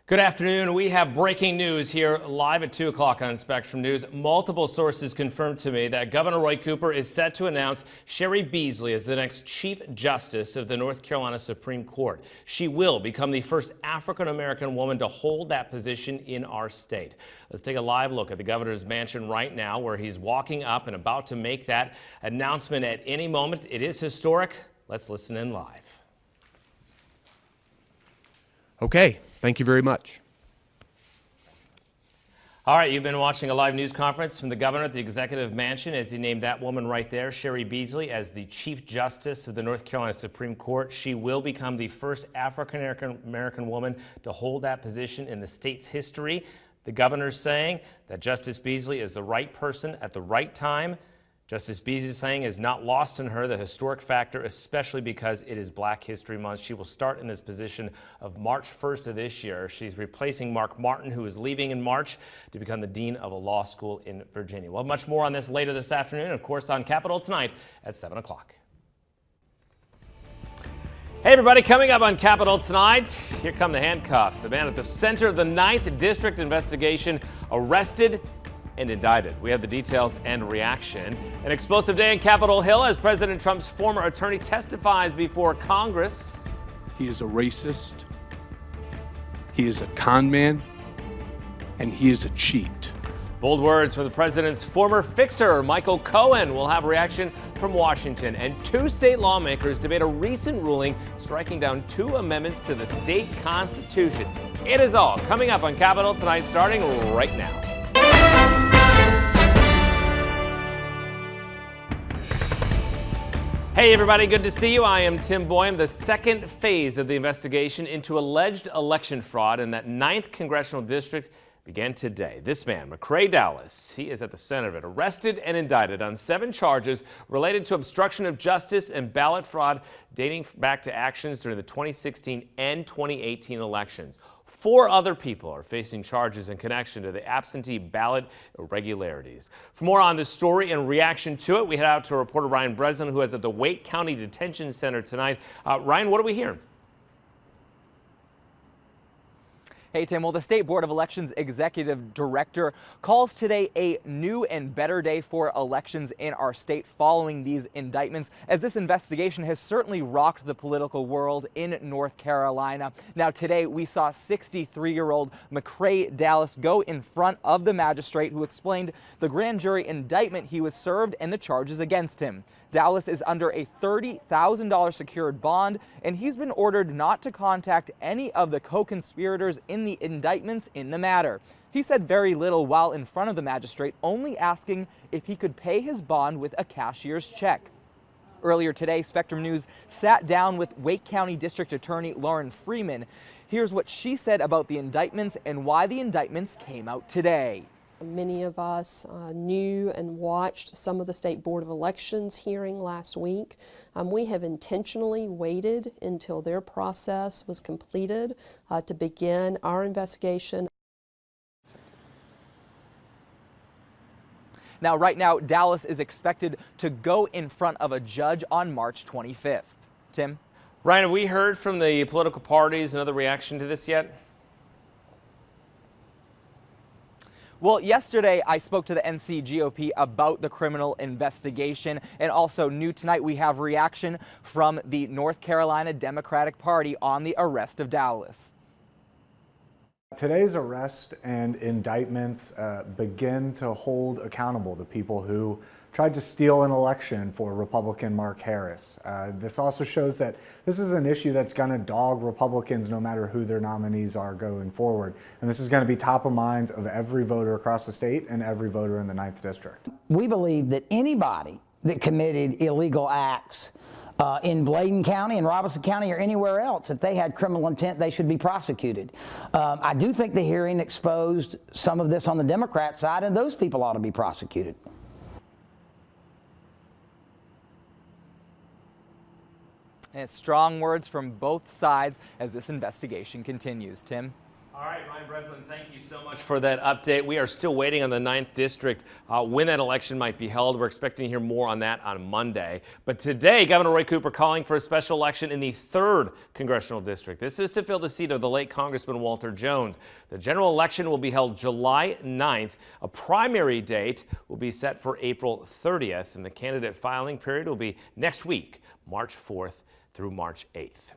Good afternoon. We have breaking news here live at 2 o'clock on Spectrum News. Multiple sources confirmed to me that Governor Roy Cooper is set to announce Cheri Beasley as the next Chief Justice of the North Carolina Supreme Court. She will become the first African-American woman to hold that position in our state. Let's take a live look at the governor's mansion right now, where he's walking up and about to make that announcement at any moment. It is historic. Let's listen in live. Okay. Thank you very much. All right, you've been watching a live news conference from the governor at the Executive Mansion as he named that woman right there, Cheri Beasley, as the Chief Justice of the North Carolina Supreme Court. She will become the first African-American woman to hold that position in the state's history. The governor's saying that Justice Beasley is the right person at the right time. Justice Beasley saying is not lost on her the historic factor, especially because it is Black History Month. She will start in this position of March 1st of this year. She's replacing Mark Martin, who is leaving in March to become the dean of a law school in Virginia. We'll have much more on this later this afternoon, of course, on Capitol tonight at 7 o'clock. Hey everybody, coming up on Capitol tonight, here come the handcuffs. The man at the center of the 9th District investigation arrested and indicted. We have the details and reaction. An explosive day in Capitol Hill as President Trump's former attorney testifies before Congress. He is a racist, he is a con man, and he is a cheat. Bold words from the president's former fixer, Michael Cohen. We'll have reaction from Washington. And 2 state lawmakers debate a recent ruling striking down 2 amendments to the state constitution. It is all coming up on Capitol tonight, starting right now. Hey everybody, good to see you. I am Tim Boyum. The second phase of the investigation into alleged election fraud in that 9th congressional district began today. This man, McCrae Dowless, he is at the center of it, arrested and indicted on 7 charges related to obstruction of justice and ballot fraud dating back to actions during the 2016 and 2018 elections. 4 other people are facing charges in connection to the absentee ballot irregularities. For more on this story and reaction to it, we head out to reporter Ryan Breslin, who is at the Wake County Detention Center tonight. Ryan, what are we hearing? Hey, Tim. Well, the State Board of Elections Executive Director calls today a new and better day for elections in our state following these indictments, as this investigation has certainly rocked the political world in North Carolina. Now, today we saw 63-year-old McCrae Dowless go in front of the magistrate who explained the grand jury indictment he was served and the charges against him. Dowless is under a $30,000 secured bond, and he's been ordered not to contact any of the co-conspirators in the indictments in the matter. He said very little while in front of the magistrate, only asking if he could pay his bond with a cashier's check. Earlier today, Spectrum News sat down with Wake County District Attorney Lauren Freeman. Here's what she said about the indictments and why the indictments came out today. Many of us knew and watched some of the State Board of Elections hearing last week. We have intentionally waited until their process was completed to begin our investigation. Now, right now, Dowless is expected to go in front of a judge on March 25th. Tim? Ryan, have we heard from the political parties another reaction to this yet? Well, yesterday I spoke to the NC GOP about the criminal investigation, and also new tonight we have reaction from the North Carolina Democratic Party on the arrest of Dowless. Today's arrest and indictments begin to hold accountable the people who tried to steal an election for Republican Mark Harris. This also shows that this is an issue that's going to dog Republicans no matter who their nominees are going forward. And this is going to be top of mind of every voter across the state and every voter in the 9th District. We believe that anybody that committed illegal acts in Bladen County and Robeson County or anywhere else, if they had criminal intent, they should be prosecuted. I do think the hearing exposed some of this on the Democrat side, and those people ought to be prosecuted. And it's strong words from both sides as this investigation continues. Tim? All right, Ryan Breslin, thank you so much for that update. We are still waiting on the 9th District when that election might be held. We're expecting to hear more on that on Monday. But today, Governor Roy Cooper calling for a special election in the 3rd Congressional District. This is to fill the seat of the late Congressman Walter Jones. The general election will be held July 9th. A primary date will be set for April 30th, and the candidate filing period will be next week, March 4th through March 8th.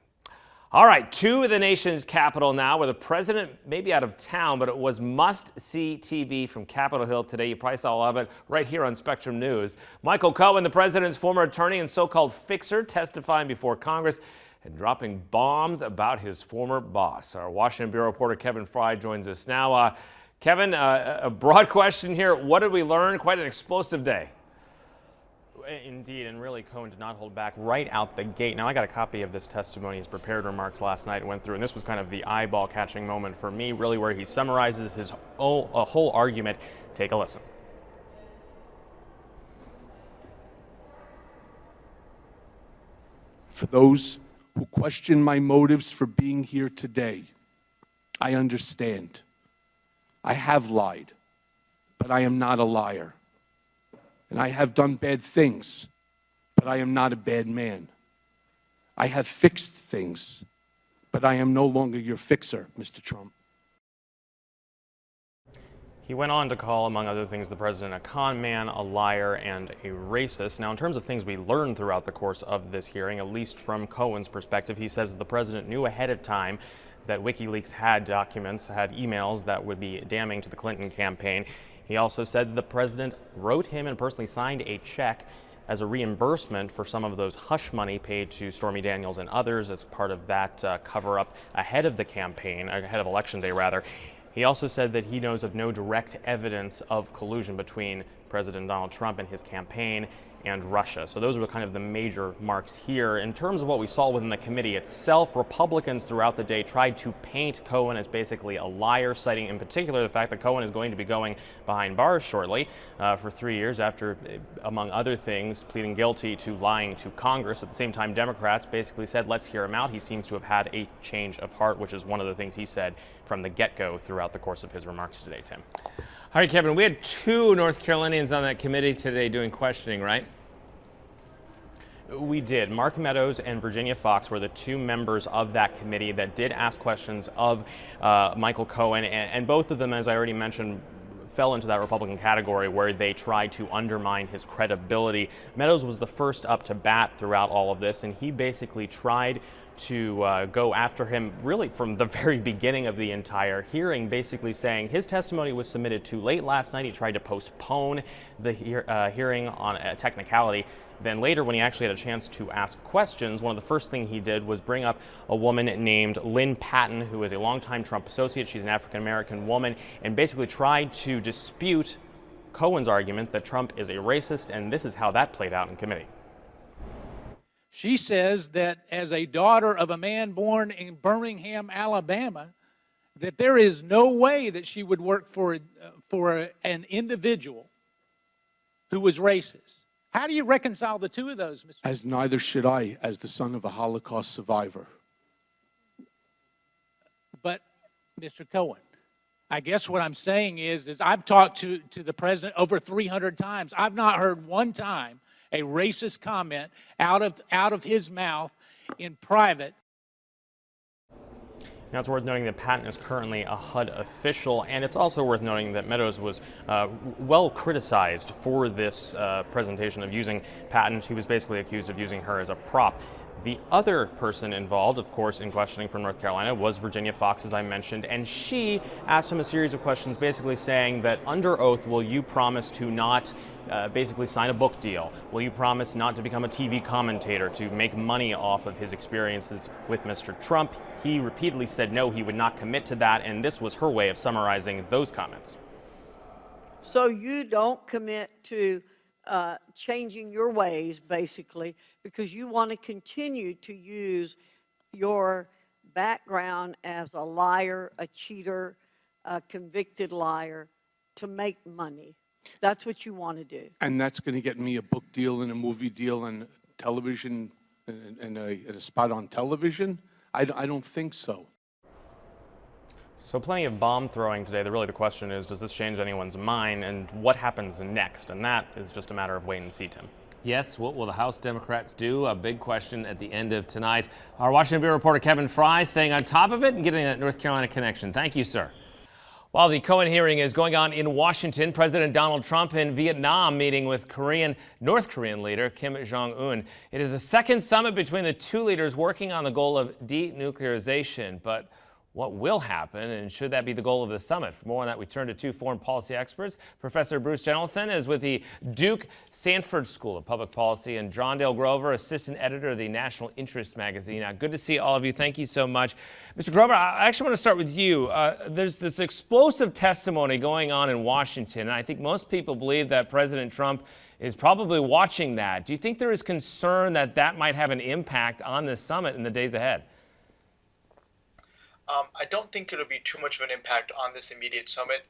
All right, to the nation's capital now, where the president may be out of town, but it was must-see TV from Capitol Hill today. You probably saw all of it right here on Spectrum News. Michael Cohen, the president's former attorney and so-called fixer, testifying before Congress and dropping bombs about his former boss. Our Washington Bureau reporter Kevin Fry joins us now. Kevin, a broad question here. What did we learn? Quite an explosive day. Indeed, and really Cohen did not hold back right out the gate. Now, I got a copy of this testimony, his prepared remarks last night and went through, and this was kind of the eyeball-catching moment for me, really where he summarizes his whole argument. Take a listen. For those who question my motives for being here today, I understand. I have lied, but I am not a liar. And I have done bad things, but I am not a bad man. I have fixed things, but I am no longer your fixer, Mr. Trump. He went on to call, among other things, the president a con man, a liar, and a racist. Now, in terms of things we learned throughout the course of this hearing, at least from Cohen's perspective, he says that the president knew ahead of time that WikiLeaks had documents, had emails that would be damning to the Clinton campaign. He also said the president wrote him and personally signed a check as a reimbursement for some of those hush money paid to Stormy Daniels and others as part of that cover-up ahead of the campaign, ahead of Election Day, rather. He also said that he knows of no direct evidence of collusion between President Donald Trump and his campaign and Russia. So those were kind of the major marks here. In terms of what we saw within the committee itself, Republicans throughout the day tried to paint Cohen as basically a liar, citing in particular the fact that Cohen is going to be going behind bars shortly for 3 years after, among other things, pleading guilty to lying to Congress. At the same time, Democrats basically said, let's hear him out. He seems to have had a change of heart, which is one of the things he said from the get-go throughout the course of his remarks today, Tim. All right, Kevin, we had 2 North Carolinians on that committee today doing questioning, right? We did. Mark Meadows and Virginia Fox were the 2 members of that committee that did ask questions of Michael Cohen, and both of them, as I already mentioned, fell into that Republican category where they tried to undermine his credibility. Meadows was the first up to bat throughout all of this, and he basically tried to go after him really from the very beginning of the entire hearing, basically saying his testimony was submitted too late last night. He tried to postpone the hearing on a technicality. Then later, when he actually had a chance to ask questions, one of the first things he did was bring up a woman named Lynn Patton, who is a longtime Trump associate. She's an African-American woman, and basically tried to dispute Cohen's argument that Trump is a racist, and this is how that played out in committee. She says that as a daughter of a man born in Birmingham, Alabama, that there is no way that she would work for an individual who was racist. How do you reconcile the 2 of those, Mr. As neither should I, as the son of a Holocaust survivor. But, Mr. Cohen, I guess what I'm saying is I've talked to the president over 300 times. I've not heard one time a racist comment out of his mouth in private. Now, it's worth noting that Patton is currently a HUD official, and it's also worth noting that Meadows was well criticized for this presentation of using Patton. He was basically accused of using her as a prop. The other person involved, of course, in questioning from North Carolina was Virginia Fox, as I mentioned, and she asked him a series of questions basically saying that under oath, will you promise to not basically sign a book deal? Will you promise not to become a TV commentator to make money off of his experiences with Mr. Trump? He repeatedly said no, he would not commit to that, and this was her way of summarizing those comments. So you don't commit to changing your ways, basically, because you want to continue to use your background as a liar, a cheater, a convicted liar to make money. That's what you want to do. And that's going to get me a book deal and a movie deal and television and a spot on television? I don't think so. So plenty of bomb throwing today. Really the question is, does this change anyone's mind, and what happens next? And that is just a matter of wait and see, Tim. Yes, what will the House Democrats do? A big question at the end of tonight. Our Washington Bureau reporter Kevin Fry staying on top of it and getting that North Carolina connection. Thank you, sir. While the Cohen hearing is going on in Washington, President Donald Trump in Vietnam meeting with North Korean leader Kim Jong-un. It is the second summit between the two leaders working on the goal of denuclearization. But what will happen, and should that be the goal of the summit? For more on that, we turn to two foreign policy experts. Professor Bruce Jentleson is with the Duke Sanford School of Public Policy, and John Dale Grover, assistant editor of the National Interest magazine. Good to see all of you. Thank you so much. Mr. Grover, I actually want to start with you. There's this explosive testimony going on in Washington, and I think most people believe that President Trump is probably watching that. Do you think there is concern that that might have an impact on this summit in the days ahead? I don't think it'll be too much of an impact on this immediate summit.